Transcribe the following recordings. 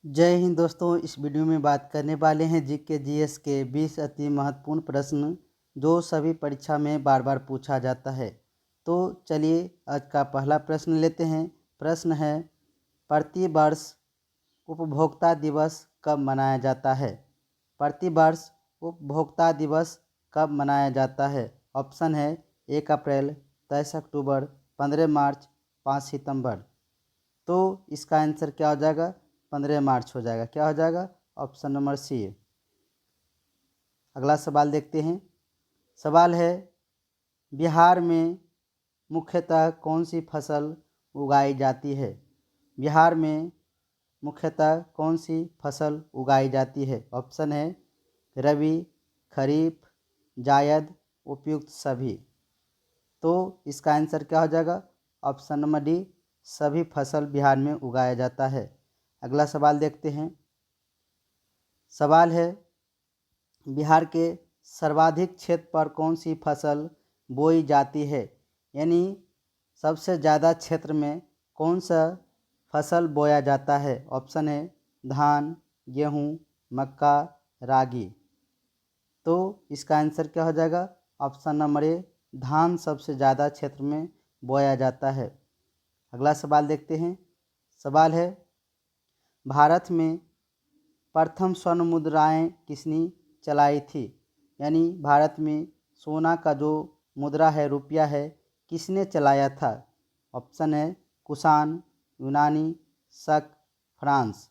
जय हिंद दोस्तों। इस वीडियो में बात करने वाले हैं जीके जीएस के 20 अति महत्वपूर्ण प्रश्न जो सभी परीक्षा में बार बार पूछा जाता है। तो चलिए आज का पहला प्रश्न लेते हैं। प्रश्न है, प्रतिवर्ष उपभोक्ता दिवस कब मनाया जाता है? प्रतिवर्ष उपभोक्ता दिवस कब मनाया जाता है? ऑप्शन है 1 अप्रैल, 23 अक्टूबर, 15 मार्च, 5 सितंबर। तो इसका आंसर क्या हो जाएगा? 15 मार्च हो जाएगा। क्या हो जाएगा? Option number C. अगला सवाल देखते हैं। सवाल है, बिहार में मुख्यतः कौन सी फसल उगाई जाती है? बिहार में मुख्यतः कौन सी फसल उगाई जाती है? ऑप्शन है रबी, खरीफ, जायद, उपयुक्त सभी। तो इसका आंसर क्या हो जाएगा? ऑप्शन नंबर डी, सभी फसल बिहार में उगाया जाता है। अगला सवाल देखते हैं। सवाल है, बिहार के सर्वाधिक क्षेत्र पर कौन सी फसल बोई जाती है? यानी सबसे ज़्यादा क्षेत्र में कौन सा फसल बोया जाता है? ऑप्शन है धान, गेहूँ, मक्का, रागी। तो इसका आंसर क्या हो जाएगा? ऑप्शन नंबर ए, धान सबसे ज़्यादा क्षेत्र में बोया जाता है। अगला सवाल देखते हैं। सवाल है, भारत में प्रथम स्वर्ण मुद्राएं किसने चलाई थी? यानी भारत में सोना का जो मुद्रा है, रुपया है, किसने चलाया था? ऑप्शन है कुषाण, यूनानी, शक, फ्रांस।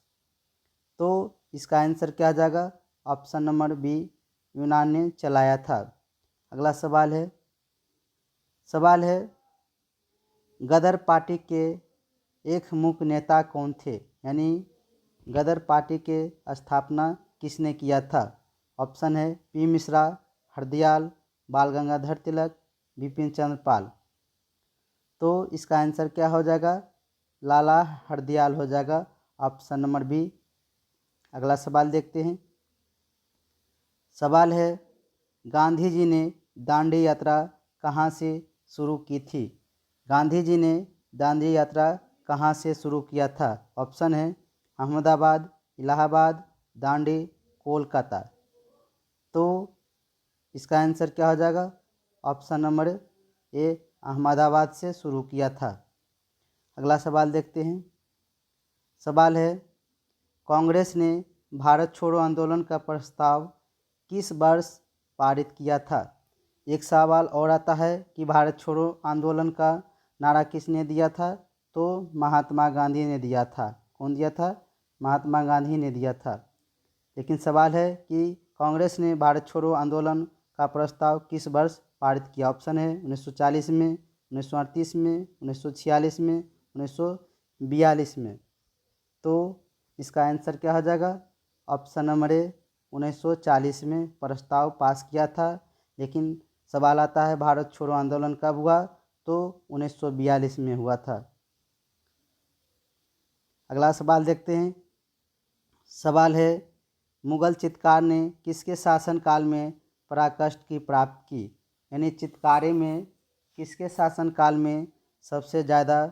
तो इसका आंसर क्या आ जाएगा? ऑप्शन नंबर बी, यूनान ने चलाया था। अगला सवाल है। सवाल है, गदर पार्टी के एक मुख्य नेता कौन थे? यानी गदर पार्टी के स्थापना किसने किया था? ऑप्शन है पी मिश्रा, हरदयाल, बाल गंगाधर तिलक, बिपिन चंद्र पाल। तो इसका आंसर क्या हो जाएगा? लाला हरदयाल हो जाएगा। Option number B. अगला सवाल देखते हैं। सवाल है, गांधी जी ने दांडी यात्रा कहाँ से शुरू की थी? गांधी जी ने दांडी यात्रा कहाँ से शुरू किया था? ऑप्शन है अहमदाबाद, इलाहाबाद, दांडी, कोलकाता। तो इसका आंसर क्या हो जाएगा? ऑप्शन नंबर ए, अहमदाबाद से शुरू किया था। अगला सवाल देखते हैं। सवाल है, कांग्रेस ने भारत छोड़ो आंदोलन का प्रस्ताव किस वर्ष पारित किया था? एक सवाल और आता है कि भारत छोड़ो आंदोलन का नारा किसने दिया था? तो महात्मा गांधी ने दिया था। कौन दिया था? महात्मा गांधी ने दिया था। लेकिन सवाल है कि कांग्रेस ने भारत छोड़ो आंदोलन का प्रस्ताव किस वर्ष पारित किया? ऑप्शन है 1940 में, 1938 में, 1946 में, 1942 में। तो इसका आंसर क्या हो जाएगा? ऑप्शन नंबर ए, 1940 में प्रस्ताव पास किया था। लेकिन सवाल आता है भारत छोड़ो आंदोलन कब हुआ? तो 1942 में हुआ था। अगला सवाल देखते हैं। सवाल है, मुगल चित्रकार ने किसके शासनकाल में पराकाष्ठ की प्राप्त की? यानी चित्रकारी में किसके शासनकाल में सबसे ज़्यादा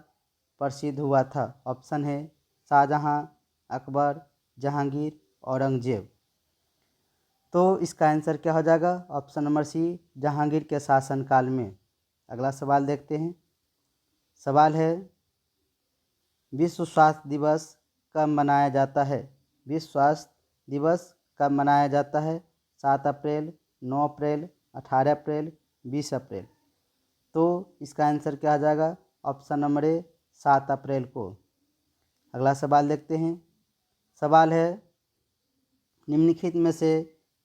प्रसिद्ध हुआ था? ऑप्शन है शाहजहाँ, अकबर, जहांगीर, औरंगजेब। तो इसका आंसर क्या हो जाएगा? ऑप्शन नंबर सी, जहांगीर के शासनकाल में। अगला सवाल देखते हैं। सवाल है, विश्व स्वास्थ्य दिवस कब मनाया जाता है? विश्व स्वास्थ्य दिवस कब मनाया जाता है? 7 अप्रैल, 9 अप्रैल, 18 अप्रैल, 20 अप्रैल। तो इसका आंसर क्या आ जाएगा? ऑप्शन नंबर ए, 7 अप्रैल को। अगला सवाल देखते हैं। सवाल है, निम्नलिखित में से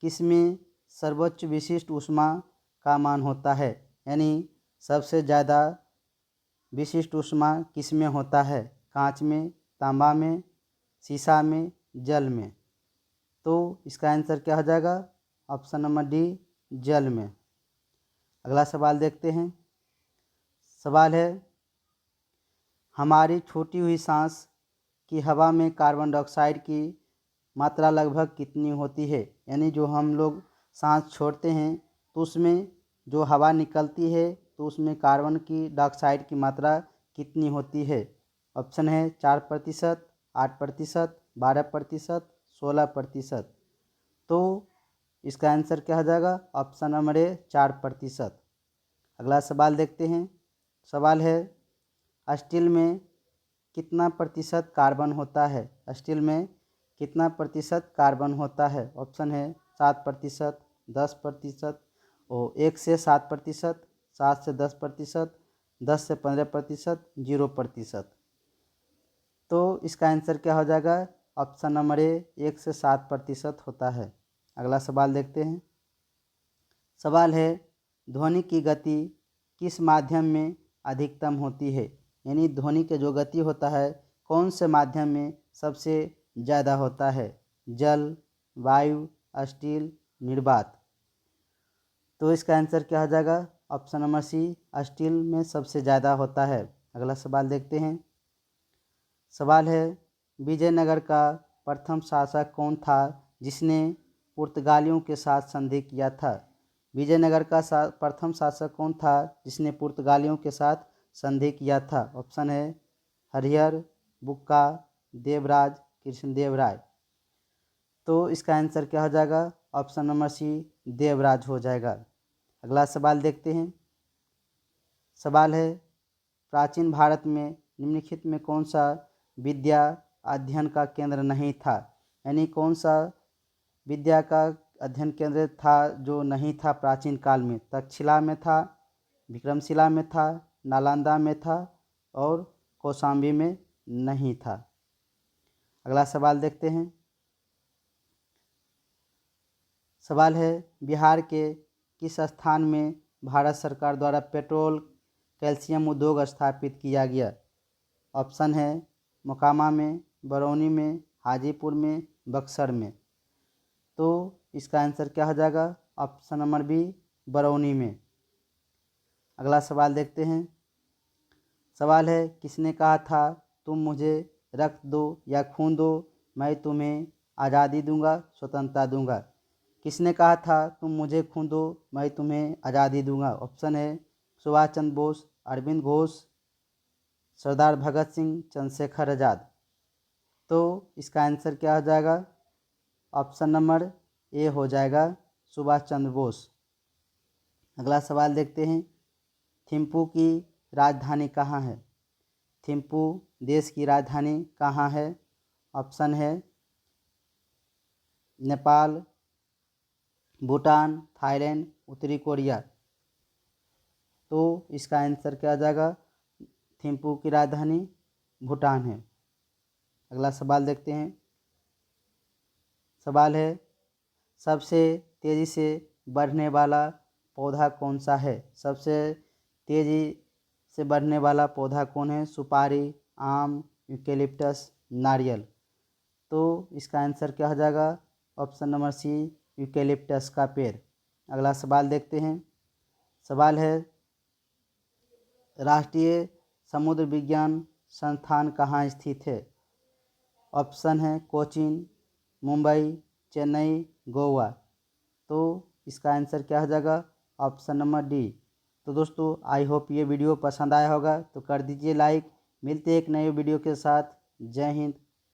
किसमें सर्वोच्च विशिष्ट ऊष्मा का मान होता है? यानी सबसे ज़्यादा विशिष्ट ऊष्मा किसमें होता है? कांच में, तांबा में, शीशा में, जल में। तो इसका आंसर क्या हो जाएगा? ऑप्शन नंबर डी, जल में। अगला सवाल देखते हैं। सवाल है, हमारी छूटी हुई सांस की हवा में कार्बन डाइऑक्साइड की मात्रा लगभग कितनी होती है? यानी जो हम लोग सांस छोड़ते हैं तो उसमें जो हवा निकलती है तो उसमें कार्बन की डाइऑक्साइड की मात्रा कितनी होती है? ऑप्शन है 4%, 8%, 12%, 16%। तो इसका आंसर क्या हो जाएगा? Option number A 4%। अगला सवाल देखते हैं। सवाल है स्टील में कितना प्रतिशत कार्बन होता है? स्टील में कितना प्रतिशत कार्बन होता है? ऑप्शन है 7%, 10% और 1 से 7%, 7 से 10%, 10 से 15%, 0%। तो इसका आंसर क्या हो जाएगा? ऑप्शन नंबर ए 1 से 7% होता है। अगला सवाल देखते हैं। सवाल है ध्वनि की गति किस माध्यम में अधिकतम होती है? यानी ध्वनि के जो गति होता है कौन से माध्यम में सबसे ज़्यादा होता है? जल, वायु, स्टील, निर्वात। तो इसका आंसर क्या हो जाएगा? ऑप्शन नंबर सी स्टील में सबसे ज़्यादा होता है। अगला सवाल देखते हैं। सवाल है विजयनगर का प्रथम शासक कौन था जिसने पुर्तगालियों के साथ संधि किया था? विजयनगर का प्रथम शासक कौन था जिसने पुर्तगालियों के साथ संधि किया था? ऑप्शन है हरिहर, बुक्का, देवराज, कृष्णदेवराय। तो इसका आंसर क्या हो जाएगा? ऑप्शन नंबर सी देवराज हो जाएगा। अगला सवाल देखते हैं। सवाल है प्राचीन भारत में निम्नलिखित में कौन सा विद्या अध्ययन का केंद्र नहीं था? यानी कौन सा विद्या का अध्ययन केंद्र था जो नहीं था प्राचीन काल में? तक्षशिला में था, विक्रमशिला में था, नालंदा में था और कौशाम्बी में नहीं था। अगला सवाल देखते हैं। सवाल है बिहार के किस स्थान में भारत सरकार द्वारा पेट्रोल कैल्शियम उद्योग स्थापित किया गया? ऑप्शन है मोकामा में, बरौनी में, हाजीपुर में, बक्सर में। तो इसका आंसर क्या हो जाएगा? ऑप्शन नंबर बी बरौनी में। अगला सवाल देखते हैं। सवाल है किसने कहा था तुम मुझे रक्त दो या खून दो मैं तुम्हें आज़ादी दूंगा, स्वतंत्रता दूंगा? किसने कहा था तुम मुझे खून दो मैं तुम्हें आज़ादी दूंगा? ऑप्शन है सुभाष चंद्र बोस, अरविंद घोष, सरदार भगत सिंह, चंद्रशेखर आज़ाद। तो इसका आंसर क्या हो जाएगा? ऑप्शन नंबर ए हो जाएगा सुभाष चंद्र बोस। अगला सवाल देखते हैं। थिम्पू की राजधानी कहाँ है? थिम्पू देश की राजधानी कहाँ है? ऑप्शन है नेपाल, भूटान, थाईलैंड, उत्तरी कोरिया। तो इसका आंसर क्या आ जाएगा? थिम्पू की राजधानी भूटान है। अगला सवाल देखते हैं। सवाल है सबसे तेज़ी से बढ़ने वाला पौधा कौन सा है? सबसे तेज़ी से बढ़ने वाला पौधा कौन है? सुपारी, आम, यूकेलिप्टस, नारियल। तो इसका आंसर क्या हो जाएगा? ऑप्शन नंबर सी यूकेलिप्टस का पेड़। अगला सवाल देखते हैं। सवाल है राष्ट्रीय समुद्र विज्ञान संस्थान कहाँ स्थित है? ऑप्शन है कोचीन, मुंबई, चेन्नई, गोवा। तो इसका आंसर क्या हो जाएगा? Option number D. तो दोस्तों आई होप ये वीडियो पसंद आया होगा तो कर दीजिए लाइक। मिलते हैं एक नए वीडियो के साथ। जय हिंद,